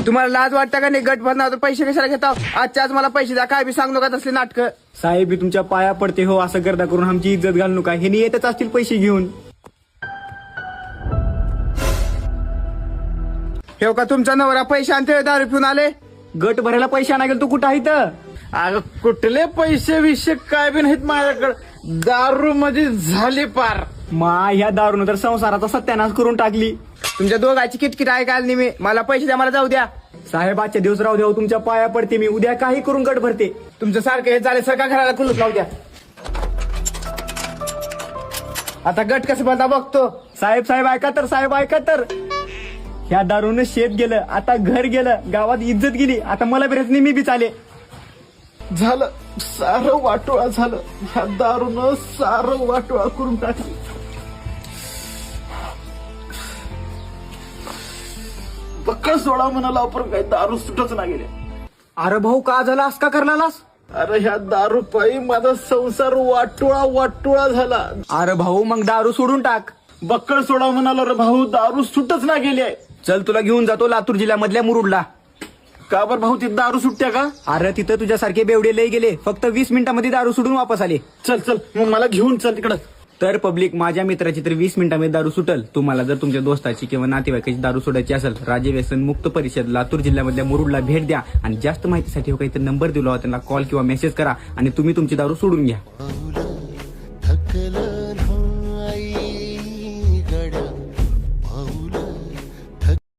तुम्हाला लाज वाटतं का नाही? गट भरणार पैसे कशाला घेता? आजच्या आज मला पैसे द्या, काय बी सांगू नका तसले नाटक. साहेब मी तुमच्या पाया पडते हो, असं गर्दा करून आमची इज्जत घालू नका. हे येतच असतील पैसे घेऊन. हे का तुमचा नवरा पैसे आणते दारू पिऊन आले? गट भरायला पैसे आणायला तू कुठं आहे तर? अगं कुठले पैसे विषय काय बी नाहीत माझ्याकडे. दारू मध्ये झाली पार. ह्या दारून तर संसाराचा सत्यानाश करून टाकली. तुमच्या दोघांची किटकिट ऐकायला नाही मी. मला पैसे द्या, मला जाऊ द्या. साहेब आजच्या दिवस राहू द्या, तुमच्या पाया पडते मी. उद्या काही करून गट भरते. तुमचं सारखं हे झाले, सरकार घराला कुलूप लावू द्या. आता गट कसं बनता बघतो. साहेब साहेब ऐका तर, साहेब ऐका तर. ह्या दारूनं शेत गेलं, आता घर गेलं, गावात इज्जत गेली. आता मला बिरत नाही, मी बी चाले. झालं सारं वाटोळा झालं. ह्या दारूनं सारं वाटोळा करून टाकलं. पक्का सोडा म्हणाला पण काही दारू सुटच ना गेले. अरे भाऊ का झालं, असं का करलास? अरे ह्या दारू पायी माझा संसार वाटोळा वाटोळा झाला. अरे भाऊ मग दारू सोडून टाक. बक्कळ सोडा म्हणाला रे भाऊ, दारू सुटच ना गेली आहे. चल तुला घेऊन जातो लातूर जिल्ह्यामधल्या मुरुडला. का बरं भाऊ, तिथे दारू सुटत्या का? अरे तिथं तुझ्यासारखे बेवडे लय गेले, फक्त 20 मिनिटांमध्ये दारू सोडून वापस आले. चल चल मग मला घेऊन चल तिकडं. तर पब्लिक, माझ्या मित्राची तर 20 मिनिटांमध्ये दारू सुटल. तुम्हाला जर तुमच्या दोस्ताची किंवा नातेवाईकाची दारू सोडायची असेल, राज्य व्यसन मुक्त परिषद लातूर जिल्ह्यामधल्या मुरुडला भेट द्या आणि जास्त माहितीसाठी काहीतरी नंबर दिला, त्यांना कॉल किंवा मेसेज करा आणि तुम्ही तुमची दारू सोडून घ्या.